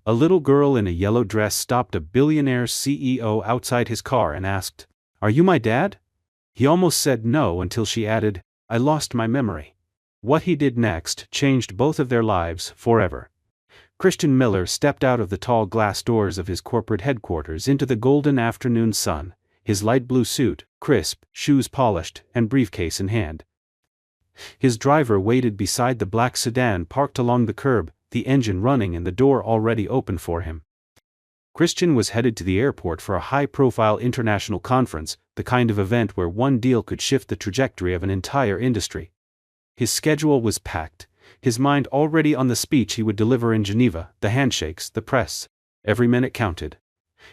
A little girl in a yellow dress stopped a billionaire CEO outside his car and asked, "Are you my dad?" He almost said no until she added, "I lost my memory." What he did next changed both of their lives forever. Christian Miller stepped out of the tall glass doors of his corporate headquarters into the golden afternoon sun, his light blue suit, crisp, shoes polished, and briefcase in hand. His driver waited beside the black sedan parked along the curb, the engine running and the door already open for him. Christian was headed to the airport for a high-profile international conference, the kind of event where one deal could shift the trajectory of an entire industry. His schedule was packed, his mind already on the speech he would deliver in Geneva, the handshakes, the press. Every minute counted.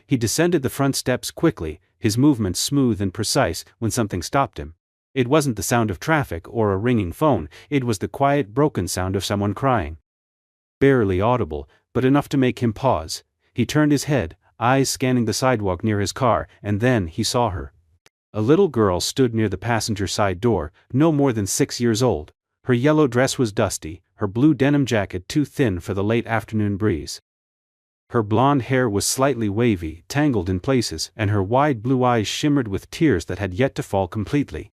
He descended the front steps quickly, his movements smooth and precise, when something stopped him. It wasn't the sound of traffic or a ringing phone, it was the quiet, broken sound of someone crying. Barely audible, but enough to make him pause. He turned his head, eyes scanning the sidewalk near his car, and then he saw her. A little girl stood near the passenger side door, no more than 6 years old. Her yellow dress was dusty, her blue denim jacket too thin for the late afternoon breeze. Her blonde hair was slightly wavy, tangled in places, and her wide blue eyes shimmered with tears that had yet to fall completely.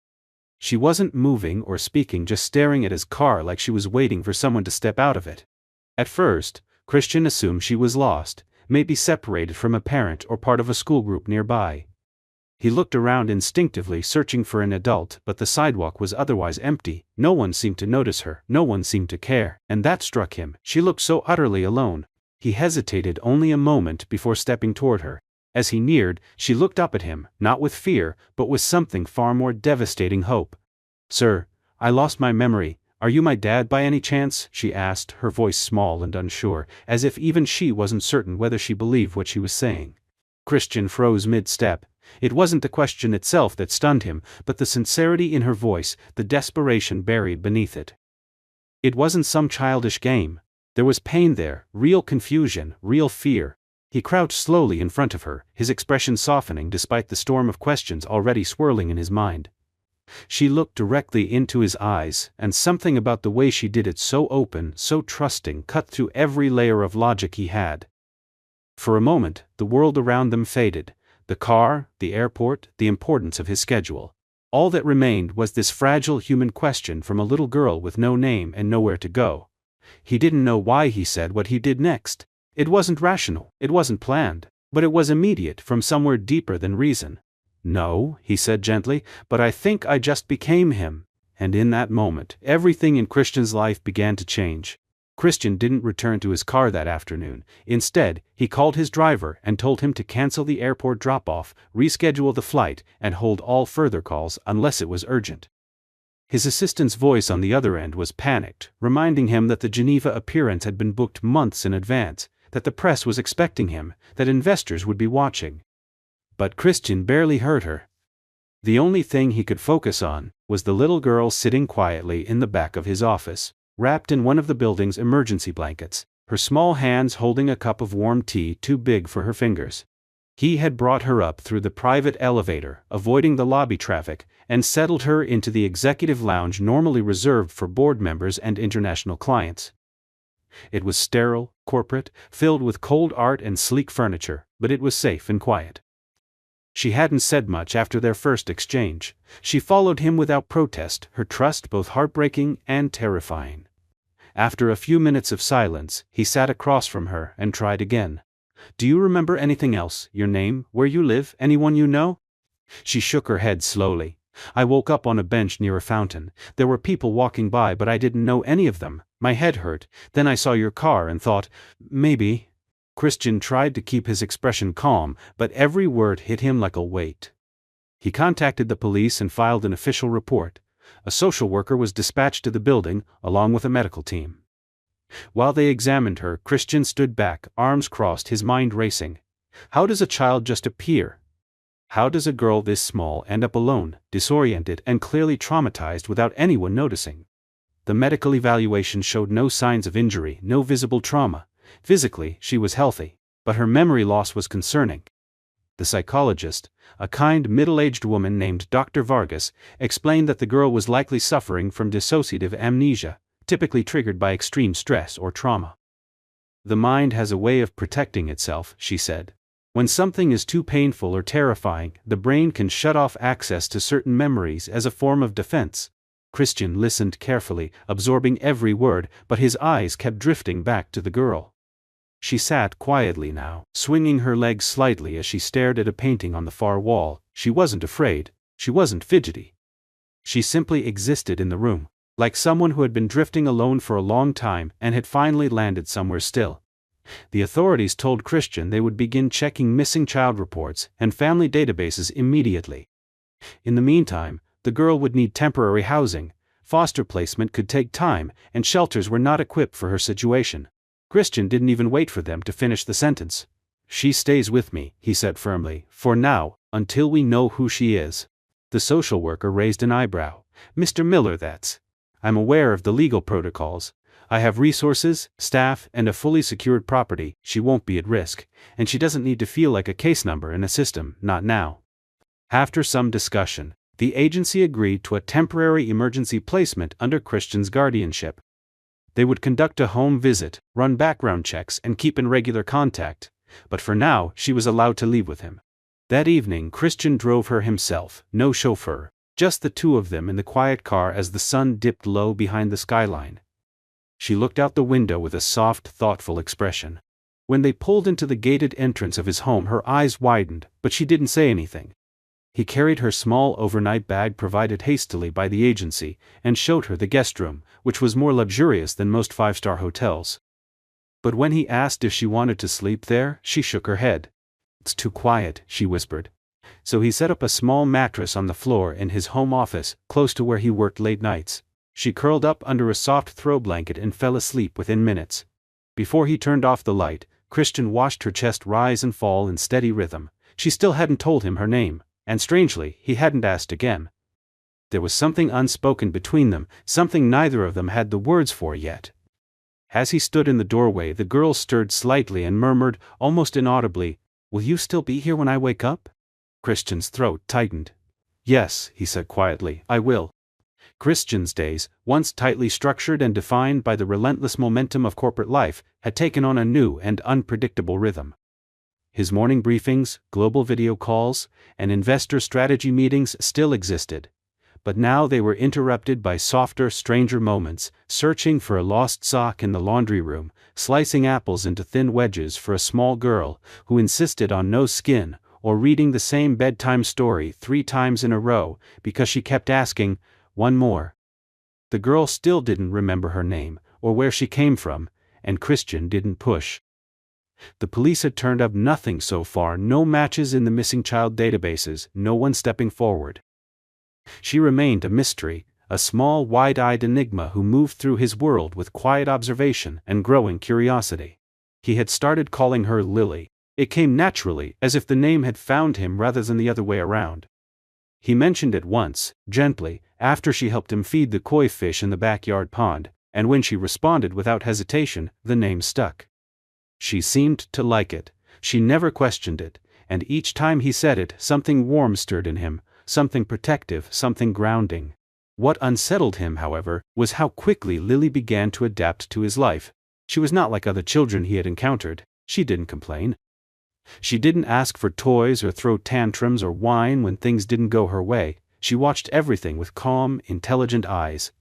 She wasn't moving or speaking, just staring at his car like she was waiting for someone to step out of it. At first, Christian assumed she was lost, maybe separated from a parent or part of a school group nearby. He looked around instinctively, searching for an adult, but the sidewalk was otherwise empty. No one seemed to notice her, no one seemed to care, and that struck him. She looked so utterly alone. He hesitated only a moment before stepping toward her. As he neared, she looked up at him, not with fear, but with something far more devastating: hope. "Sir, I lost my memory. Are you my dad by any chance?" she asked, her voice small and unsure, as if even she wasn't certain whether she believed what she was saying. Christian froze mid-step. It wasn't the question itself that stunned him, but the sincerity in her voice, the desperation buried beneath it. It wasn't some childish game. There was pain there, real confusion, real fear. He crouched slowly in front of her, his expression softening despite the storm of questions already swirling in his mind. She looked directly into his eyes, and something about the way she did it, so open, so trusting, cut through every layer of logic he had. For a moment, the world around them faded. The car, the airport, the importance of his schedule. All that remained was this fragile human question from a little girl with no name and nowhere to go. He didn't know why he said what he did next. It wasn't rational, it wasn't planned, but it was immediate, from somewhere deeper than reason. "No," he said gently, "but I think I just became him." And in that moment, everything in Christian's life began to change. Christian didn't return to his car that afternoon. Instead, he called his driver and told him to cancel the airport drop-off, reschedule the flight, and hold all further calls unless it was urgent. His assistant's voice on the other end was panicked, reminding him that the Geneva appearance had been booked months in advance, that the press was expecting him, that investors would be watching. But Christian barely heard her. The only thing he could focus on was the little girl sitting quietly in the back of his office, wrapped in one of the building's emergency blankets, her small hands holding a cup of warm tea too big for her fingers. He had brought her up through the private elevator, avoiding the lobby traffic, and settled her into the executive lounge normally reserved for board members and international clients. It was sterile, corporate, filled with cold art and sleek furniture, but it was safe and quiet. She hadn't said much after their first exchange. She followed him without protest, her trust both heartbreaking and terrifying. After a few minutes of silence, he sat across from her and tried again. "Do you remember anything else? Your name, where you live, anyone you know?" She shook her head slowly. "I woke up on a bench near a fountain. There were people walking by, but I didn't know any of them. My head hurt. Then I saw your car and thought, maybe." Christian tried to keep his expression calm, but every word hit him like a weight. He contacted the police and filed an official report. A social worker was dispatched to the building, along with a medical team. While they examined her, Christian stood back, arms crossed, his mind racing. How does a child just appear? How does a girl this small end up alone, disoriented and clearly traumatized without anyone noticing? The medical evaluation showed no signs of injury, no visible trauma. Physically, she was healthy, but her memory loss was concerning. The psychologist, a kind middle-aged woman named Dr. Vargas, explained that the girl was likely suffering from dissociative amnesia, typically triggered by extreme stress or trauma. The mind has a way of protecting itself, she said. When something is too painful or terrifying, the brain can shut off access to certain memories as a form of defense. Christian listened carefully, absorbing every word, but his eyes kept drifting back to the girl. She sat quietly now, swinging her legs slightly as she stared at a painting on the far wall. She wasn't afraid, she wasn't fidgety. She simply existed in the room, like someone who had been drifting alone for a long time and had finally landed somewhere still. The authorities told Christian they would begin checking missing child reports and family databases immediately. In the meantime, the girl would need temporary housing, foster placement could take time, and shelters were not equipped for her situation. Christian didn't even wait for them to finish the sentence. "She stays with me," he said firmly, "for now, until we know who she is." The social worker raised an eyebrow. "Mr. Miller, I'm aware of the legal protocols. I have resources, staff, and a fully secured property. She won't be at risk, and she doesn't need to feel like a case number in a system, not now." After some discussion, the agency agreed to a temporary emergency placement under Christian's guardianship. They would conduct a home visit, run background checks, and keep in regular contact, but for now she was allowed to leave with him. That evening Christian drove her himself, no chauffeur, just the two of them in the quiet car as the sun dipped low behind the skyline. She looked out the window with a soft, thoughtful expression. When they pulled into the gated entrance of his home, her eyes widened, but she didn't say anything. He carried her small overnight bag provided hastily by the agency and showed her the guest room, which was more luxurious than most five-star hotels. But when he asked if she wanted to sleep there, she shook her head. "It's too quiet," she whispered. So he set up a small mattress on the floor in his home office, close to where he worked late nights. She curled up under a soft throw blanket and fell asleep within minutes. Before he turned off the light, Christian watched her chest rise and fall in steady rhythm. She still hadn't told him her name, and strangely, he hadn't asked again. There was something unspoken between them, something neither of them had the words for yet. As he stood in the doorway, the girl stirred slightly and murmured, almost inaudibly, "Will you still be here when I wake up?" Christian's throat tightened. "Yes," he said quietly, "I will." Christian's days, once tightly structured and defined by the relentless momentum of corporate life, had taken on a new and unpredictable rhythm. His morning briefings, global video calls, and investor strategy meetings still existed, but now they were interrupted by softer, stranger moments, searching for a lost sock in the laundry room, slicing apples into thin wedges for a small girl who insisted on no skin, or reading the same bedtime story 3 times in a row because she kept asking, "One more." The girl still didn't remember her name, or where she came from, and Christian didn't push. The police had turned up nothing so far, no matches in the missing child databases, no one stepping forward. She remained a mystery, a small, wide-eyed enigma who moved through his world with quiet observation and growing curiosity. He had started calling her Lily. It came naturally, as if the name had found him rather than the other way around. He mentioned it once, gently, after she helped him feed the koi fish in the backyard pond, and when she responded without hesitation, the name stuck. She seemed to like it, she never questioned it, and each time he said it, something warm stirred in him, something protective, something grounding. What unsettled him, however, was how quickly Lily began to adapt to his life. She was not like other children he had encountered. She didn't complain. She didn't ask for toys or throw tantrums or whine when things didn't go her way. She watched everything with calm, intelligent eyes.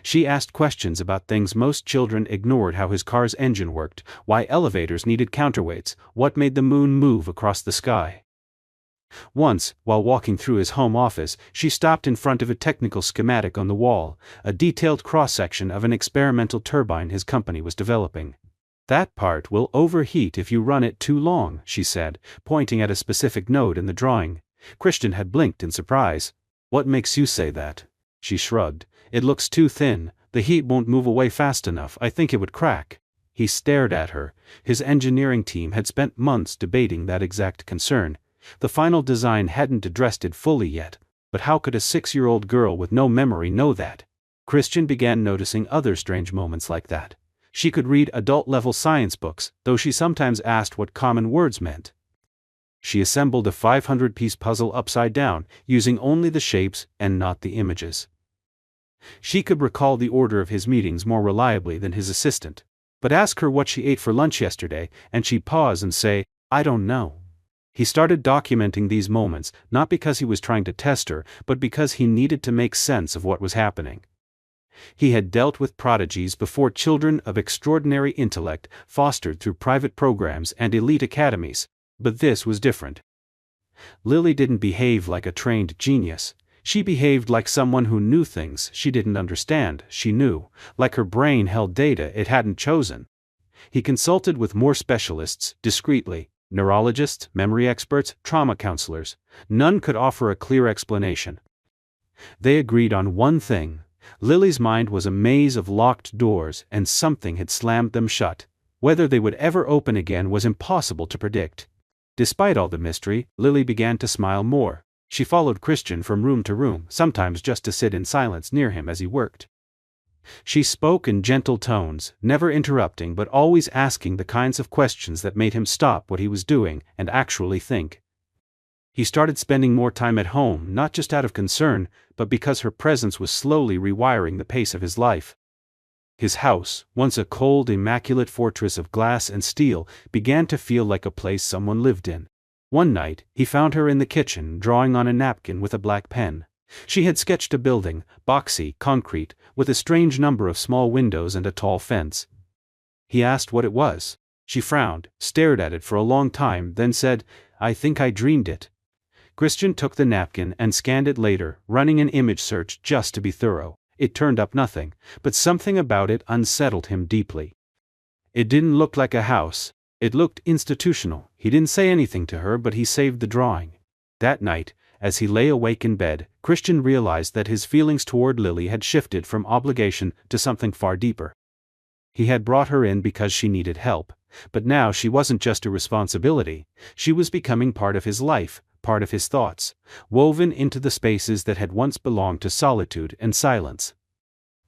She asked questions about things most children ignored: how his car's engine worked, why elevators needed counterweights, what made the moon move across the sky. Once, while walking through his home office, she stopped in front of a technical schematic on the wall, a detailed cross-section of an experimental turbine his company was developing. "That part will overheat if you run it too long," she said, pointing at a specific node in the drawing. Christian had blinked in surprise. "What makes you say that?" She shrugged. "It looks too thin, the heat won't move away fast enough, I think it would crack." He stared at her. His engineering team had spent months debating that exact concern. The final design hadn't addressed it fully yet, but how could a 6-year-old girl with no memory know that? Christian began noticing other strange moments like that. She could read adult-level science books, though she sometimes asked what common words meant. She assembled a 500-piece puzzle upside down, using only the shapes and not the images. She could recall the order of his meetings more reliably than his assistant. but ask her what she ate for lunch yesterday, and she'd pause and say, "I don't know." He started documenting these moments, not because he was trying to test her, but because he needed to make sense of what was happening. He had dealt with prodigies before, children of extraordinary intellect, fostered through private programs and elite academies, but this was different. Lily didn't behave like a trained genius. She behaved like someone who knew things she didn't understand. She knew, like her brain held data it hadn't chosen. He consulted with more specialists, discreetly, neurologists, memory experts, trauma counselors. None could offer a clear explanation. They agreed on one thing. Lily's mind was a maze of locked doors, and something had slammed them shut. Whether they would ever open again was impossible to predict. Despite all the mystery, Lily began to smile more. She followed Christian from room to room, sometimes just to sit in silence near him as he worked. She spoke in gentle tones, never interrupting but always asking the kinds of questions that made him stop what he was doing and actually think. He started spending more time at home, not just out of concern, but because her presence was slowly rewiring the pace of his life. His house, once a cold, immaculate fortress of glass and steel, began to feel like a place someone lived in. One night, he found her in the kitchen, drawing on a napkin with a black pen. She had sketched a building, boxy, concrete, with a strange number of small windows and a tall fence. He asked what it was. She frowned, stared at it for a long time, then said, "I think I dreamed it." Christian took the napkin and scanned it later, running an image search just to be thorough. It turned up nothing, but something about it unsettled him deeply. It didn't look like a house. It looked institutional. He didn't say anything to her, but he saved the drawing. That night, as he lay awake in bed, Christian realized that his feelings toward Lily had shifted from obligation to something far deeper. He had brought her in because she needed help, but now she wasn't just a responsibility. She was becoming part of his life, part of his thoughts, woven into the spaces that had once belonged to solitude and silence.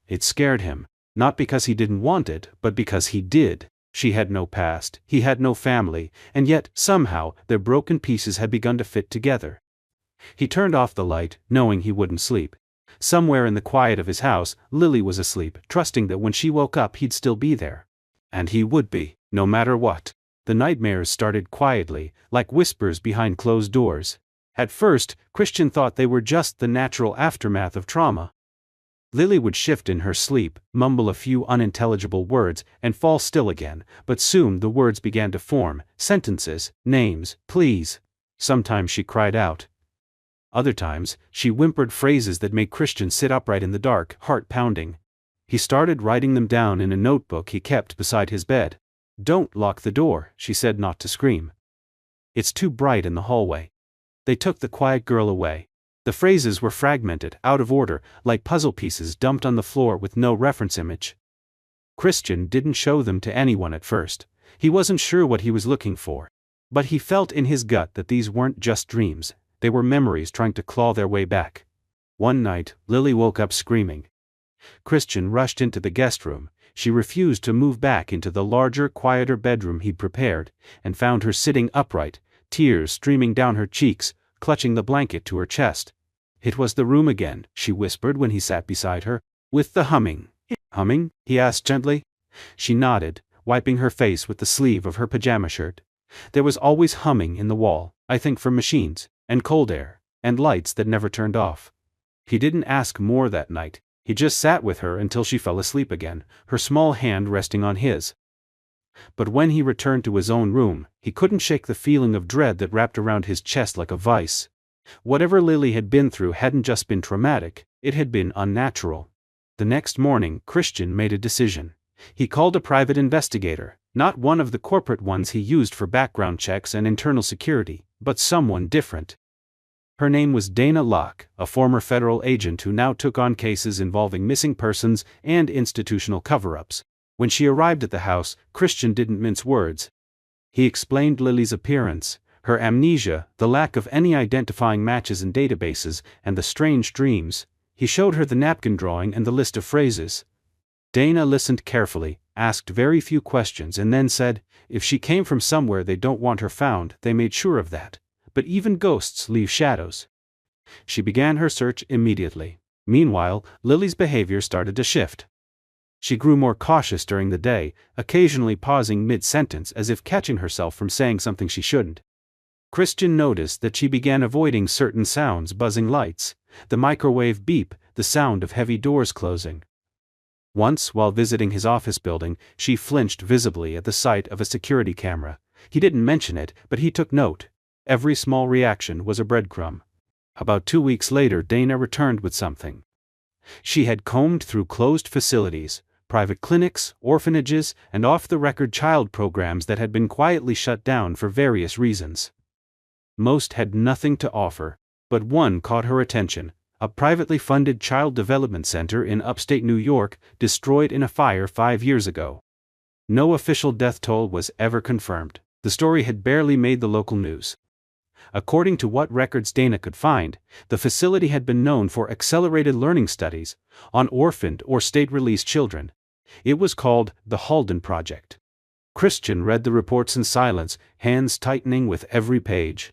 It scared him, not because he didn't want it, but because he did. She had no past, he had no family, and yet, somehow, their broken pieces had begun to fit together. He turned off the light, knowing he wouldn't sleep. Somewhere in the quiet of his house, Lily was asleep, trusting that when she woke up he'd still be there. And he would be, no matter what. The nightmares started quietly, like whispers behind closed doors. At first, Christian thought they were just the natural aftermath of trauma. Lily would shift in her sleep, mumble a few unintelligible words, and fall still again, but soon the words began to form, sentences, names, pleas. Sometimes she cried out. Other times, she whimpered phrases that made Christian sit upright in the dark, heart pounding. He started writing them down in a notebook he kept beside his bed. "Don't lock the door," she said, not to scream. "It's too bright in the hallway." They took the quiet girl away. The phrases were fragmented, out of order, like puzzle pieces dumped on the floor with no reference image. Christian didn't show them to anyone at first. He wasn't sure what he was looking for. But he felt in his gut that these weren't just dreams, they were memories trying to claw their way back. One night, Lily woke up screaming. Christian rushed into the guest room. She refused to move back into the larger, quieter bedroom he'd prepared, and found her sitting upright, tears streaming down her cheeks, clutching the blanket to her chest. "It was the room again," she whispered when he sat beside her, "with the humming." "Humming?" he asked gently. She nodded, wiping her face with the sleeve of her pajama shirt. "There was always humming in the wall, I think from machines, and cold air, and lights that never turned off." He didn't ask more that night. He just sat with her until she fell asleep again, her small hand resting on his. But when he returned to his own room, he couldn't shake the feeling of dread that wrapped around his chest like a vice. Whatever Lily had been through hadn't just been traumatic, it had been unnatural. The next morning, Christian made a decision. He called a private investigator, not one of the corporate ones he used for background checks and internal security, but someone different. Her name was Dana Locke, a former federal agent who now took on cases involving missing persons and institutional cover-ups. When she arrived at the house, Christian didn't mince words. He explained Lily's appearance, her amnesia, the lack of any identifying matches in databases, and the strange dreams. He showed her the napkin drawing and the list of phrases. Dana listened carefully, asked very few questions, and then said, "If she came from somewhere they don't want her found, they made sure of that. But even ghosts leave shadows." She began her search immediately. Meanwhile, Lily's behavior started to shift. She grew more cautious during the day, occasionally pausing mid-sentence as if catching herself from saying something she shouldn't. Christian noticed that she began avoiding certain sounds: buzzing lights, the microwave beep, the sound of heavy doors closing. Once, while visiting his office building, she flinched visibly at the sight of a security camera. He didn't mention it, but he took note. Every small reaction was a breadcrumb. About 2 weeks later, Dana returned with something. She had combed through closed facilities, private clinics, orphanages, and off-the-record child programs that had been quietly shut down for various reasons. Most had nothing to offer, but one caught her attention: a privately funded child development center in upstate New York, destroyed in a fire 5 years ago. No official death toll was ever confirmed. The story had barely made the local news. According to what records Dana could find, the facility had been known for accelerated learning studies on orphaned or state-released children. It was called the Halden Project. Christian read the reports in silence, hands tightening with every page.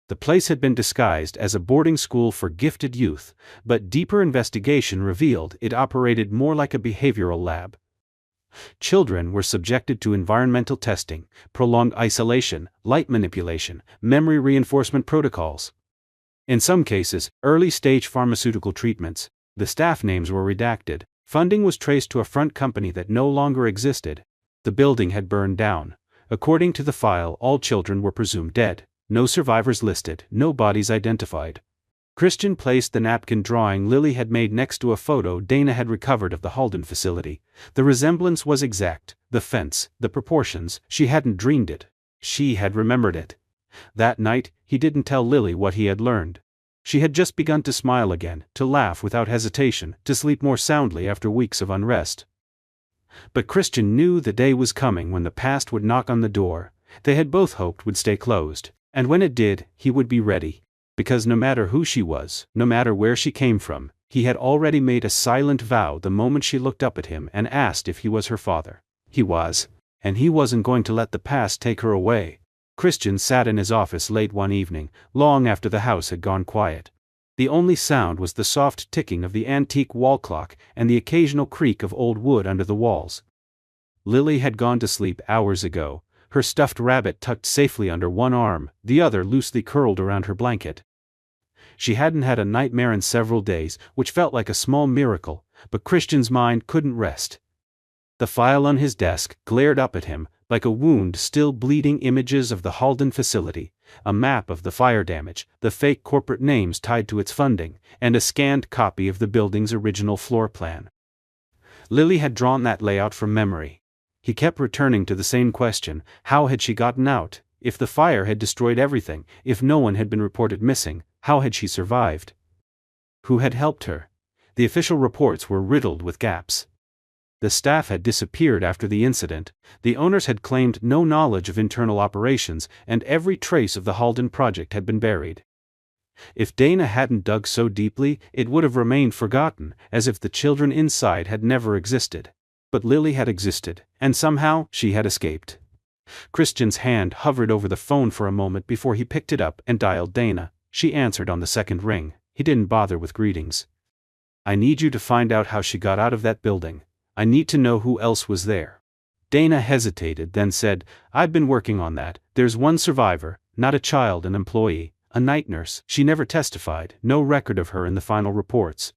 The place had been disguised as a boarding school for gifted youth, but deeper investigation revealed it operated more like a behavioral lab. Children were subjected to environmental testing, prolonged isolation, light manipulation, memory reinforcement protocols. In some cases, early-stage pharmaceutical treatments. The staff names were redacted. Funding was traced to a front company that no longer existed. The building had burned down. According to the file, all children were presumed dead. No survivors listed, no bodies identified. Christian placed the napkin drawing Lily had made next to a photo Dana had recovered of the Halden facility. The resemblance was exact: the fence, the proportions. She hadn't dreamed it. She had remembered it. That night, he didn't tell Lily what he had learned. She had just begun to smile again, to laugh without hesitation, to sleep more soundly after weeks of unrest. But Christian knew the day was coming when the past would knock on the door. They had both hoped would stay closed. And when it did, he would be ready. Because no matter who she was, no matter where she came from, he had already made a silent vow the moment she looked up at him and asked if he was her father. He was. And he wasn't going to let the past take her away. Christian sat in his office late one evening, long after the house had gone quiet. The only sound was the soft ticking of the antique wall clock and the occasional creak of old wood under the walls. Lily had gone to sleep hours ago, her stuffed rabbit tucked safely under one arm, the other loosely curled around her blanket. She hadn't had a nightmare in several days, which felt like a small miracle, but Christian's mind couldn't rest. The file on his desk glared up at him, like a wound still bleeding: images of the Halden facility, a map of the fire damage, the fake corporate names tied to its funding, and a scanned copy of the building's original floor plan. Lily had drawn that layout from memory. He kept returning to the same question: how had she gotten out? If the fire had destroyed everything, if no one had been reported missing, how had she survived? Who had helped her? The official reports were riddled with gaps. The staff had disappeared after the incident, the owners had claimed no knowledge of internal operations, and every trace of the Halden project had been buried. If Dana hadn't dug so deeply, it would have remained forgotten, as if the children inside had never existed. But Lily had existed, and somehow she had escaped. Christian's hand hovered over the phone for a moment before he picked it up and dialed Dana. She answered on the second ring. He didn't bother with greetings. "I need you to find out how she got out of that building. I need to know who else was there." Dana hesitated, then said, "I've been working on that. There's one survivor, not a child, an employee, a night nurse. She never testified, no record of her in the final reports.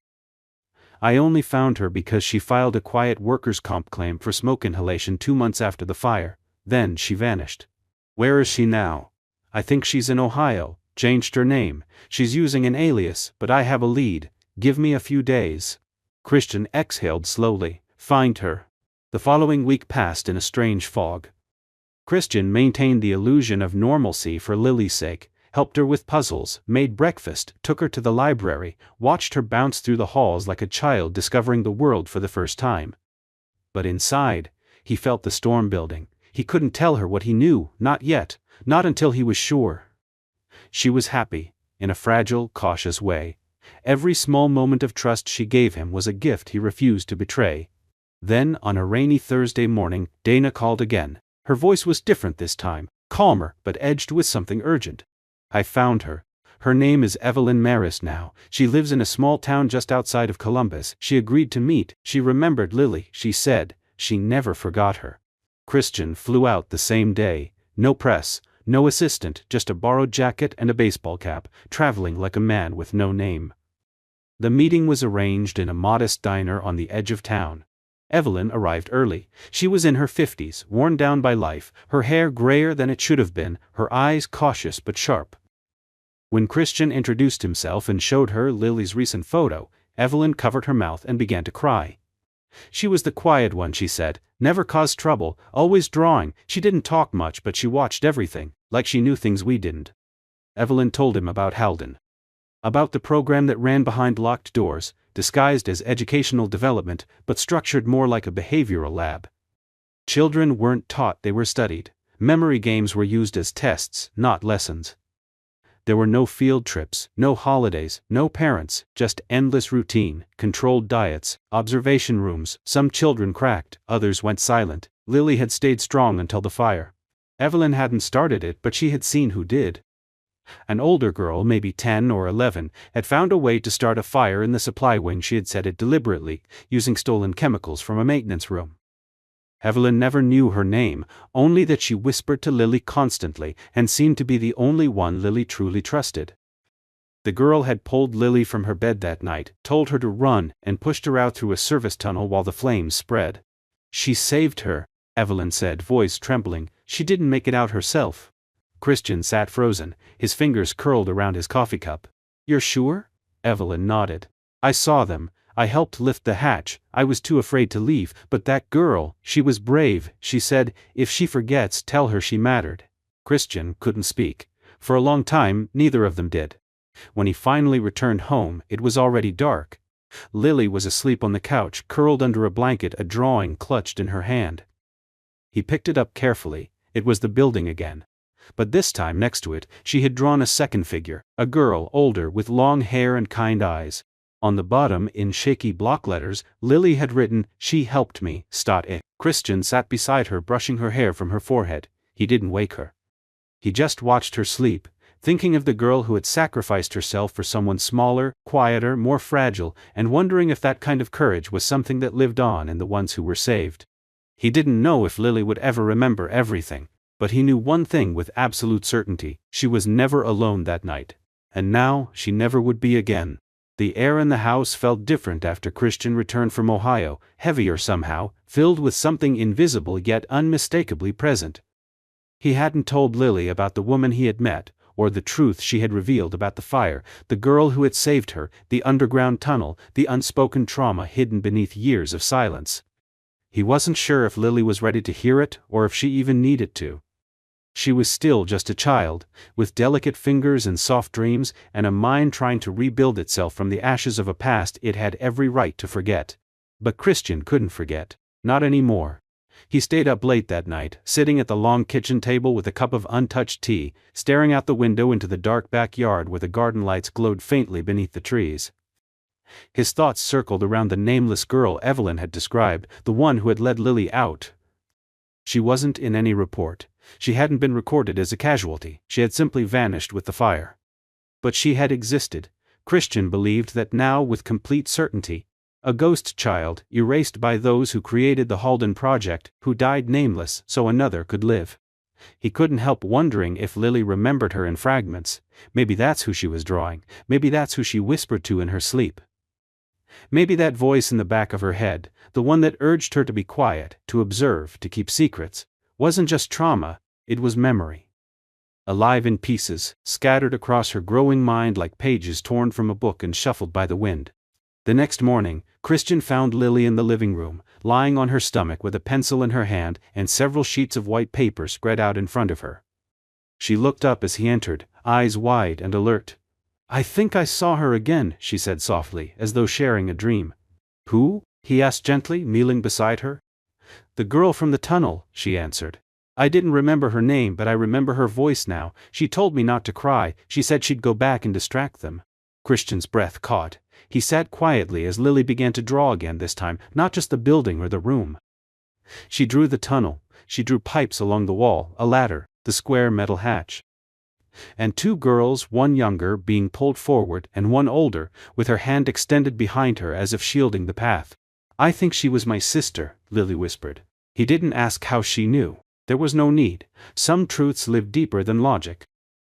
I only found her because she filed a quiet workers' comp claim for smoke inhalation 2 months after the fire. Then she vanished." "Where is she now?" "I think she's in Ohio, changed her name. She's using an alias, but I have a lead. Give me a few days." Christian exhaled slowly. "Find her." The following week passed in a strange fog. Christian maintained the illusion of normalcy for Lily's sake, helped her with puzzles, made breakfast, took her to the library, watched her bounce through the halls like a child discovering the world for the first time. But inside, he felt the storm building. He couldn't tell her what he knew, not yet, not until he was sure. She was happy, in a fragile, cautious way. Every small moment of trust she gave him was a gift he refused to betray. Then, on a rainy Thursday morning, Dana called again. Her voice was different this time, calmer but edged with something urgent. "I found her." Her name is Evelyn Maris now. She lives in a small town just outside of Columbus. She agreed to meet. She remembered Lily, she said. She never forgot her. Christian flew out the same day. No press, no assistant, just a borrowed jacket and a baseball cap, traveling like a man with no name. The meeting was arranged in a modest diner on the edge of town. Evelyn arrived early. She was in her 50s, worn down by life, her hair grayer than it should have been, her eyes cautious but sharp. When Christian introduced himself and showed her Lily's recent photo, Evelyn covered her mouth and began to cry. She was the quiet one, she said, never caused trouble, always drawing. She didn't talk much, but she watched everything, like she knew things we didn't. Evelyn told him about Halden. About the program that ran behind locked doors, disguised as educational development, but structured more like a behavioral lab. Children weren't taught, they were studied. Memory games were used as tests, not lessons. There were no field trips, no holidays, no parents, just endless routine, controlled diets, observation rooms. Some children cracked, others went silent. Lily had stayed strong until the fire. Evelyn hadn't started it, but she had seen who did. An older girl, maybe 10 or 11, had found a way to start a fire in the supply wing. She had set it deliberately, using stolen chemicals from a maintenance room. Evelyn never knew her name, only that she whispered to Lily constantly and seemed to be the only one Lily truly trusted. The girl had pulled Lily from her bed that night, told her to run, and pushed her out through a service tunnel while the flames spread. She saved her, Evelyn said, voice trembling. She didn't make it out herself. Christian sat frozen, his fingers curled around his coffee cup. You're sure? Evelyn nodded. I saw them. I helped lift the hatch. I was too afraid to leave, but that girl, she was brave, she said. If she forgets, tell her she mattered. Christian couldn't speak. For a long time, neither of them did. When he finally returned home, it was already dark. Lily was asleep on the couch, curled under a blanket, a drawing clutched in her hand. He picked it up carefully. It was the building again. But this time next to it, she had drawn a second figure, a girl, older, with long hair and kind eyes. On the bottom, in shaky block letters, Lily had written, "She helped me, stat it." Christian sat beside her, brushing her hair from her forehead. He didn't wake her. He just watched her sleep, thinking of the girl who had sacrificed herself for someone smaller, quieter, more fragile, and wondering if that kind of courage was something that lived on in the ones who were saved. He didn't know if Lily would ever remember everything, but he knew one thing with absolute certainty: she was never alone that night. And now, she never would be again. The air in the house felt different after Christian returned from Ohio, heavier somehow, filled with something invisible yet unmistakably present. He hadn't told Lily about the woman he had met, or the truth she had revealed about the fire, the girl who had saved her, the underground tunnel, the unspoken trauma hidden beneath years of silence. He wasn't sure if Lily was ready to hear it, or if she even needed to. She was still just a child, with delicate fingers and soft dreams, and a mind trying to rebuild itself from the ashes of a past it had every right to forget. But Christian couldn't forget. Not anymore. He stayed up late that night, sitting at the long kitchen table with a cup of untouched tea, staring out the window into the dark backyard where the garden lights glowed faintly beneath the trees. His thoughts circled around the nameless girl Evelyn had described, the one who had led Lily out. She wasn't in any report. She hadn't been recorded as a casualty. She had simply vanished with the fire. But she had existed. Christian believed that now with complete certainty. A ghost child, erased by those who created the Halden Project, who died nameless so another could live. He couldn't help wondering if Lily remembered her in fragments. Maybe that's who she was drawing. Maybe that's who she whispered to in her sleep. Maybe that voice in the back of her head, the one that urged her to be quiet, to observe, to keep secrets, wasn't just trauma, it was memory. Alive in pieces, scattered across her growing mind like pages torn from a book and shuffled by the wind. The next morning, Christian found Lily in the living room, lying on her stomach with a pencil in her hand and several sheets of white paper spread out in front of her. She looked up as he entered, eyes wide and alert. "I think I saw her again," she said softly, as though sharing a dream. "Who?" he asked gently, kneeling beside her. "The girl from the tunnel," she answered. "I didn't remember her name, but I remember her voice now. She told me not to cry. She said she'd go back and distract them." Christian's breath caught. He sat quietly as Lily began to draw again, this time, not just the building or the room. She drew the tunnel. She drew pipes along the wall, a ladder, the square metal hatch. and two girls, one younger, being pulled forward and one older, with her hand extended behind her as if shielding the path. "I think she was my sister," Lily whispered. He didn't ask how she knew. There was no need. Some truths live deeper than logic.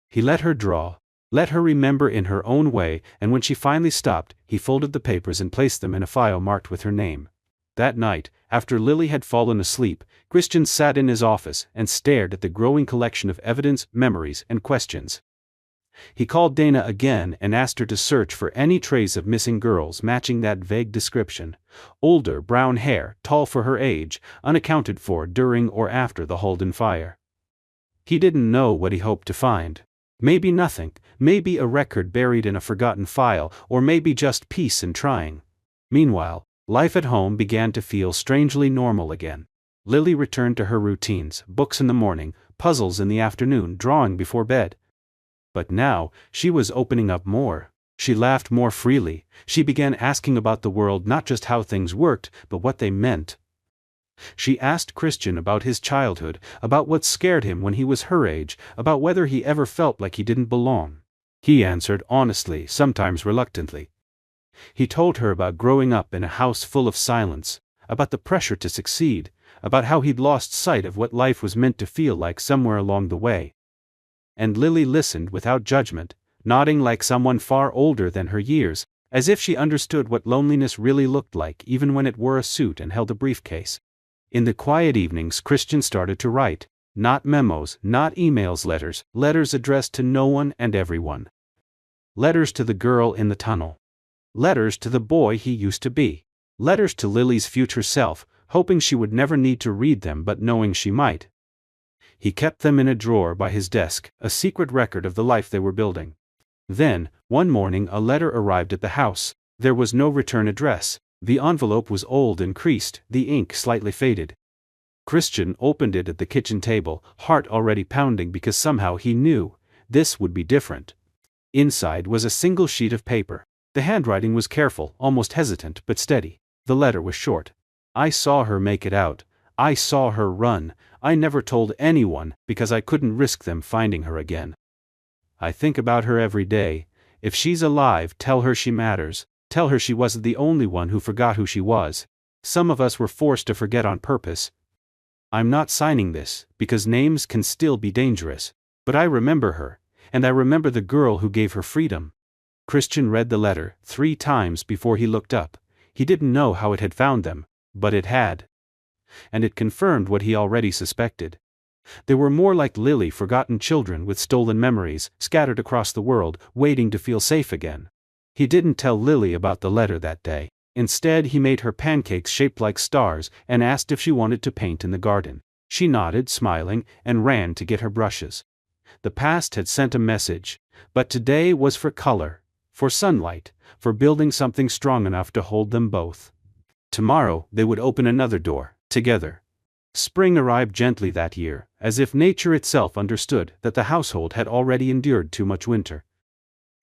He let her draw, let her remember in her own way, and when she finally stopped, he folded the papers and placed them in a file marked with her name. That night, after Lily had fallen asleep, Christian sat in his office and stared at the growing collection of evidence, memories, and questions. He called Dana again and asked her to search for any trace of missing girls matching that vague description. Older, brown hair, tall for her age, unaccounted for during or after the Holden fire. He didn't know what he hoped to find. Maybe nothing, maybe a record buried in a forgotten file, or maybe just peace in trying. Meanwhile, life at home began to feel strangely normal again. Lily returned to her routines, books in the morning, puzzles in the afternoon, drawing before bed. But now, she was opening up more. She laughed more freely. She began asking about the world, not just how things worked, but what they meant. She asked Christian about his childhood, about what scared him when he was her age, about whether he ever felt like he didn't belong. He answered honestly, sometimes reluctantly. He told her about growing up in a house full of silence, about the pressure to succeed, about how he'd lost sight of what life was meant to feel like somewhere along the way. And Lily listened without judgment, nodding like someone far older than her years, as if she understood what loneliness really looked like even when it wore a suit and held a briefcase. In the quiet evenings, Christian started to write. Not memos, not emails, letters addressed to no one and everyone. Letters to the girl in the tunnel. Letters to the boy he used to be. Letters to Lily's future self, hoping she would never need to read them but knowing she might. He kept them in a drawer by his desk, a secret record of the life they were building. Then, one morning, a letter arrived at the house. There was no return address. The envelope was old and creased, the ink slightly faded. Christian opened it at the kitchen table, heart already pounding because somehow he knew this would be different. Inside was a single sheet of paper. The handwriting was careful, almost hesitant, but steady. The letter was short. "I saw her make it out. I saw her run. I never told anyone because I couldn't risk them finding her again. I think about her every day. If she's alive, tell her she matters. Tell her she wasn't the only one who forgot who she was. Some of us were forced to forget on purpose. I'm not signing this, because names can still be dangerous. But I remember her, and I remember the girl who gave her freedom." Christian read the letter 3 times before he looked up. He didn't know how it had found them, but it had. And it confirmed what he already suspected. They were more like Lily, forgotten children with stolen memories, scattered across the world, waiting to feel safe again. He didn't tell Lily about the letter that day. Instead, he made her pancakes shaped like stars and asked if she wanted to paint in the garden. She nodded, smiling, and ran to get her brushes. The past had sent a message, but today was for color, for sunlight, for building something strong enough to hold them both. Tomorrow, they would open another door, together. Spring arrived gently that year, as if nature itself understood that the household had already endured too much winter.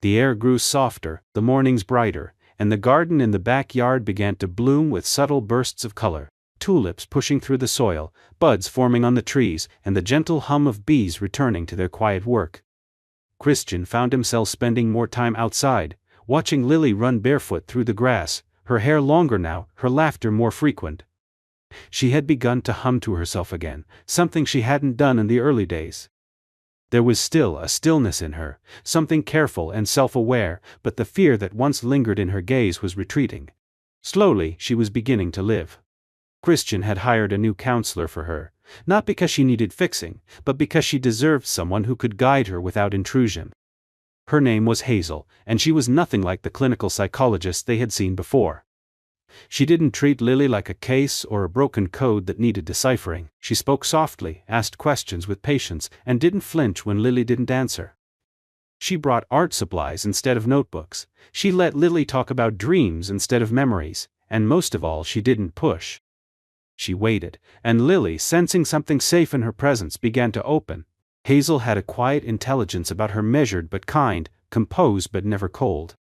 The air grew softer, the mornings brighter, and the garden in the backyard began to bloom with subtle bursts of color, tulips pushing through the soil, buds forming on the trees, and the gentle hum of bees returning to their quiet work. Christian found himself spending more time outside, watching Lily run barefoot through the grass, her hair longer now, her laughter more frequent. She had begun to hum to herself again, something she hadn't done in the early days. There was still a stillness in her, something careful and self-aware, but the fear that once lingered in her gaze was retreating. Slowly, she was beginning to live. Christian had hired a new counselor for her, not because she needed fixing, but because she deserved someone who could guide her without intrusion. Her name was Hazel, and she was nothing like the clinical psychologist they had seen before. She didn't treat Lily like a case or a broken code that needed deciphering. She spoke softly, asked questions with patience, and didn't flinch when Lily didn't answer. She brought art supplies instead of notebooks. She let Lily talk about dreams instead of memories, and most of all, she didn't push. She waited, and Lily, sensing something safe in her presence, began to open. Hazel had a quiet intelligence about her, measured but kind, composed but never cold.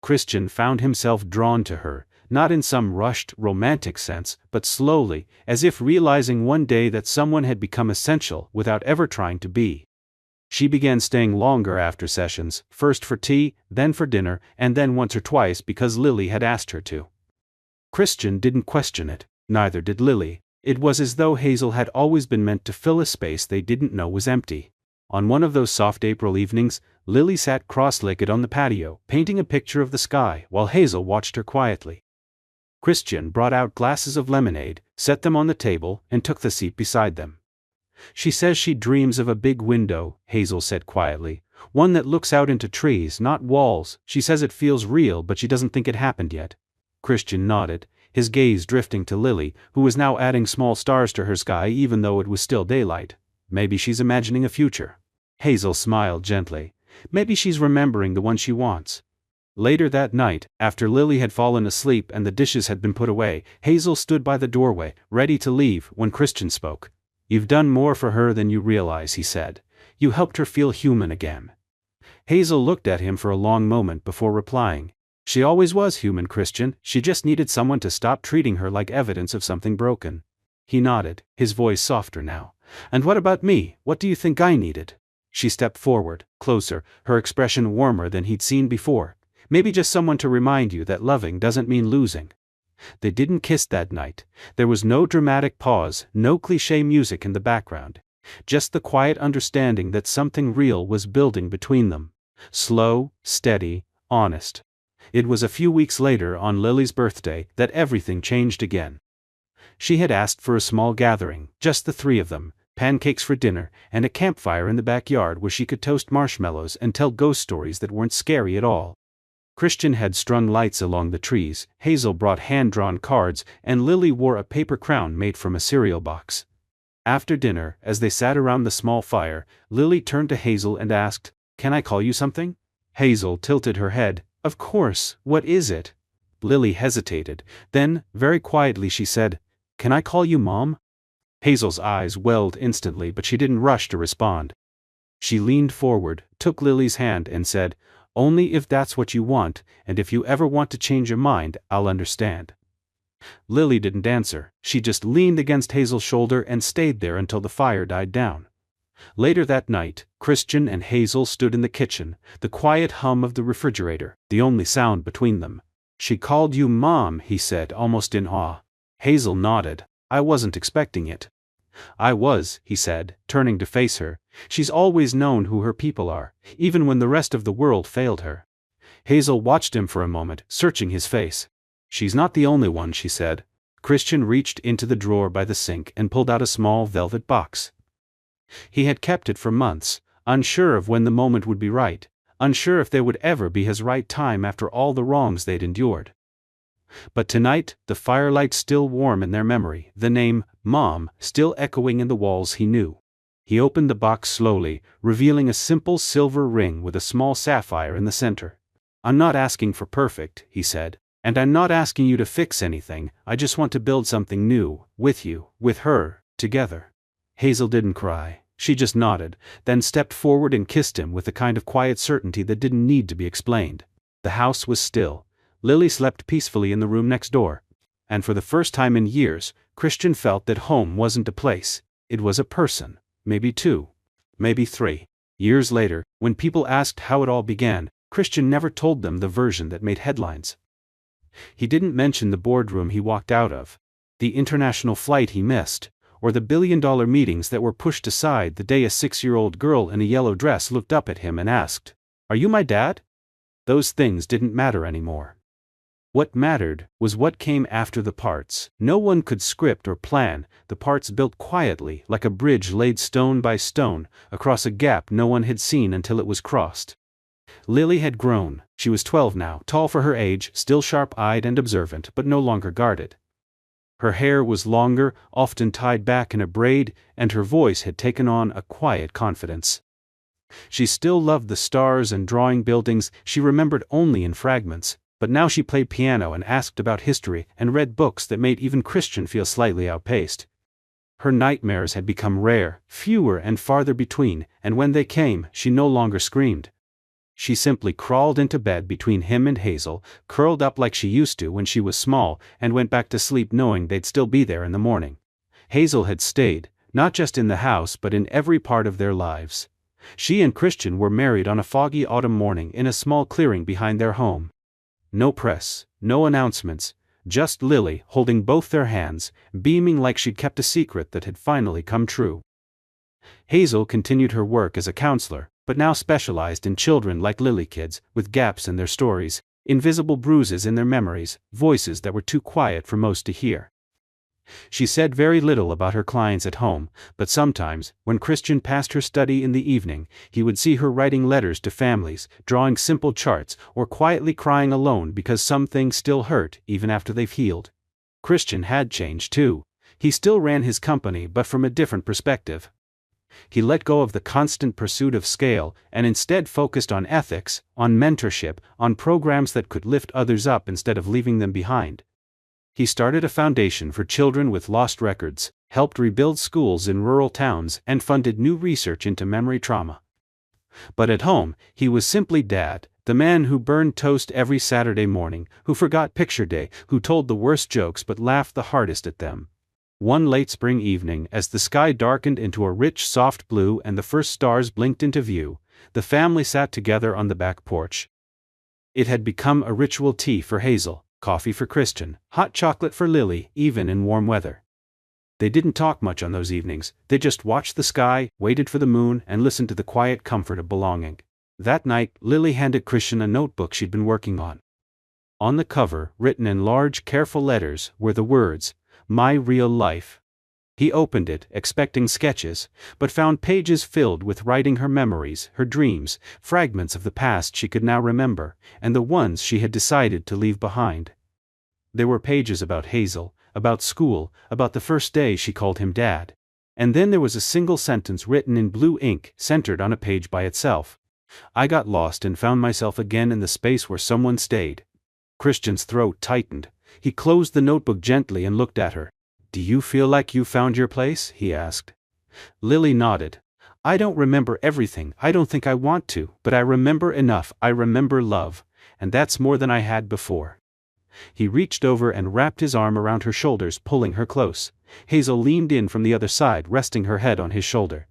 Christian found himself drawn to her, not in some rushed, romantic sense, but slowly, as if realizing one day that someone had become essential without ever trying to be. She began staying longer after sessions, first for tea, then for dinner, and then once or twice because Lily had asked her to. Christian didn't question it, neither did Lily. It was as though Hazel had always been meant to fill a space they didn't know was empty. On one of those soft April evenings, Lily sat cross-legged on the patio, painting a picture of the sky, while Hazel watched her quietly. Christian brought out glasses of lemonade, set them on the table, and took the seat beside them. "She says she dreams of a big window," Hazel said quietly. "One that looks out into trees, not walls. She says it feels real, but she doesn't think it happened yet." Christian nodded, his gaze drifting to Lily, who was now adding small stars to her sky even though it was still daylight. "Maybe she's imagining a future." Hazel smiled gently. "Maybe she's remembering the one she wants." Later that night, after Lily had fallen asleep and the dishes had been put away, Hazel stood by the doorway, ready to leave, when Christian spoke. "You've done more for her than you realize," he said. "You helped her feel human again." Hazel looked at him for a long moment before replying. "She always was human, Christian. She just needed someone to stop treating her like evidence of something broken." He nodded, his voice softer now. "And what about me? What do you think I needed?" She stepped forward, closer, her expression warmer than he'd seen before. "Maybe just someone to remind you that loving doesn't mean losing." They didn't kiss that night. There was no dramatic pause, no cliché music in the background. Just the quiet understanding that something real was building between them. Slow, steady, honest. It was a few weeks later, on Lily's birthday, that everything changed again. She had asked for a small gathering, just the three of them, pancakes for dinner, and a campfire in the backyard where she could toast marshmallows and tell ghost stories that weren't scary at all. Christian had strung lights along the trees, Hazel brought hand-drawn cards, and Lily wore a paper crown made from a cereal box. After dinner, as they sat around the small fire, Lily turned to Hazel and asked, "Can I call you something?" Hazel tilted her head. "Of course, what is it?" Lily hesitated. Then, very quietly she said, "Can I call you Mom?" Hazel's eyes welled instantly, but she didn't rush to respond. She leaned forward, took Lily's hand and said, "Only if that's what you want, and if you ever want to change your mind, I'll understand." Lily didn't answer. She just leaned against Hazel's shoulder and stayed there until the fire died down. Later that night, Christian and Hazel stood in the kitchen, the quiet hum of the refrigerator, the only sound between them. "She called you Mom," he said, almost in awe. Hazel nodded. "I wasn't expecting it." "I was," he said, turning to face her. "She's always known who her people are, even when the rest of the world failed her." Hazel watched him for a moment, searching his face. "She's not the only one," she said. Christian reached into the drawer by the sink and pulled out a small velvet box. He had kept it for months, unsure of when the moment would be right, unsure if there would ever be his right time after all the wrongs they'd endured. But tonight, the firelight still warm in their memory, the name, Mom, still echoing in the walls he knew. He opened the box slowly, revealing a simple silver ring with a small sapphire in the center. "I'm not asking for perfect," he said, "and I'm not asking you to fix anything. I just want to build something new, with you, with her, together." Hazel didn't cry. She just nodded, then stepped forward and kissed him with a kind of quiet certainty that didn't need to be explained. The house was still. Lily slept peacefully in the room next door. And for the first time in years, Christian felt that home wasn't a place, it was a person, maybe two, maybe three. Years later, when people asked how it all began, Christian never told them the version that made headlines. He didn't mention the boardroom he walked out of, the international flight he missed, or the billion-dollar meetings that were pushed aside the day a 6-year-old girl in a yellow dress looked up at him and asked, "Are you my dad?" Those things didn't matter anymore. What mattered was what came after the parts. No one could script or plan, the parts built quietly like a bridge laid stone by stone across a gap no one had seen until it was crossed. Lily had grown. She was 12 now, tall for her age, still sharp-eyed and observant, but no longer guarded. Her hair was longer, often tied back in a braid, and her voice had taken on a quiet confidence. She still loved the stars and drawing buildings she remembered only in fragments, but now she played piano and asked about history and read books that made even Christian feel slightly outpaced. Her nightmares had become rare, fewer and farther between, and when they came, she no longer screamed. She simply crawled into bed between him and Hazel, curled up like she used to when she was small, and went back to sleep knowing they'd still be there in the morning. Hazel had stayed, not just in the house but in every part of their lives. She and Christian were married on a foggy autumn morning in a small clearing behind their home. No press, no announcements, just Lily holding both their hands, beaming like she'd kept a secret that had finally come true. Hazel continued her work as a counselor, but now specialized in children like Lily kids, with gaps in their stories, invisible bruises in their memories, voices that were too quiet for most to hear. She said very little about her clients at home, but sometimes, when Christian passed her study in the evening, he would see her writing letters to families, drawing simple charts, or quietly crying alone because some things still hurt even after they've healed. Christian had changed too. He still ran his company but from a different perspective. He let go of the constant pursuit of scale and instead focused on ethics, on mentorship, on programs that could lift others up instead of leaving them behind. He started a foundation for children with lost records, helped rebuild schools in rural towns, and funded new research into memory trauma. But at home, he was simply Dad, the man who burned toast every Saturday morning, who forgot picture day, who told the worst jokes but laughed the hardest at them. One late spring evening, as the sky darkened into a rich soft blue and the first stars blinked into view, the family sat together on the back porch. It had become a ritual: tea for Hazel, coffee for Christian, hot chocolate for Lily, even in warm weather. They didn't talk much on those evenings, they just watched the sky, waited for the moon, and listened to the quiet comfort of belonging. That night, Lily handed Christian a notebook she'd been working on. On the cover, written in large, careful letters, were the words, "My Real Life." He opened it, expecting sketches, but found pages filled with writing her memories, her dreams, fragments of the past she could now remember, and the ones she had decided to leave behind. There were pages about Hazel, about school, about the first day she called him Dad. And then there was a single sentence written in blue ink, centered on a page by itself. "I got lost and found myself again in the space where someone stayed." Christian's throat tightened. He closed the notebook gently and looked at her. "Do you feel like you found your place?" he asked. Lily nodded. "I don't remember everything, I don't think I want to, but I remember enough. I remember love, and that's more than I had before." He reached over and wrapped his arm around her shoulders, pulling her close. Hazel leaned in from the other side, resting her head on his shoulder.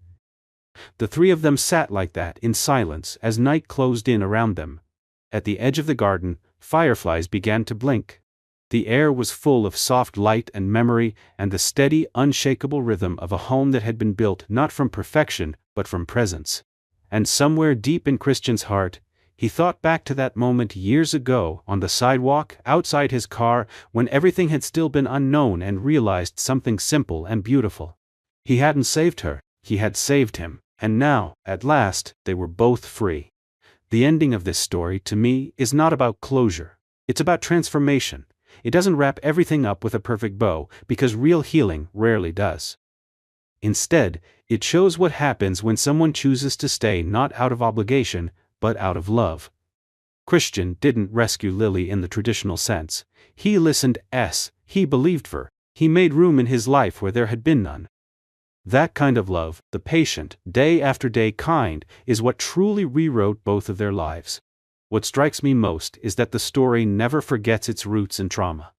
The three of them sat like that in silence as night closed in around them. At the edge of the garden, fireflies began to blink. The air was full of soft light and memory, and the steady, unshakable rhythm of a home that had been built not from perfection, but from presence. And somewhere deep in Christian's heart, he thought back to that moment years ago, on the sidewalk, outside his car, when everything had still been unknown, and realized something simple and beautiful. He hadn't saved her, he had saved him, and now, at last, they were both free. The ending of this story, to me, is not about closure. It's about transformation. It doesn't wrap everything up with a perfect bow, because real healing rarely does. Instead, it shows what happens when someone chooses to stay not out of obligation, but out of love. Christian didn't rescue Lily in the traditional sense. He listened, he believed her, he made room in his life where there had been none. That kind of love, the patient, day after day kind, is what truly rewrote both of their lives. What strikes me most is that the story never forgets its roots in trauma.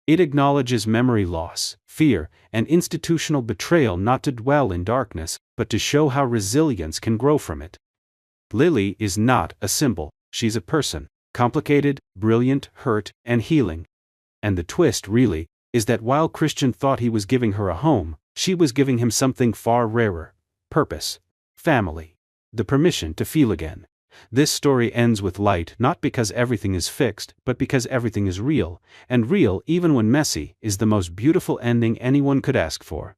It acknowledges memory loss, fear, and institutional betrayal, not to dwell in darkness, but to show how resilience can grow from it. Lily is not a symbol, she's a person, complicated, brilliant, hurt, and healing. And the twist, really, is that while Christian thought he was giving her a home, she was giving him something far rarer: purpose, family, the permission to feel again. This story ends with light, not because everything is fixed, but because everything is real, and real, even when messy, is the most beautiful ending anyone could ask for.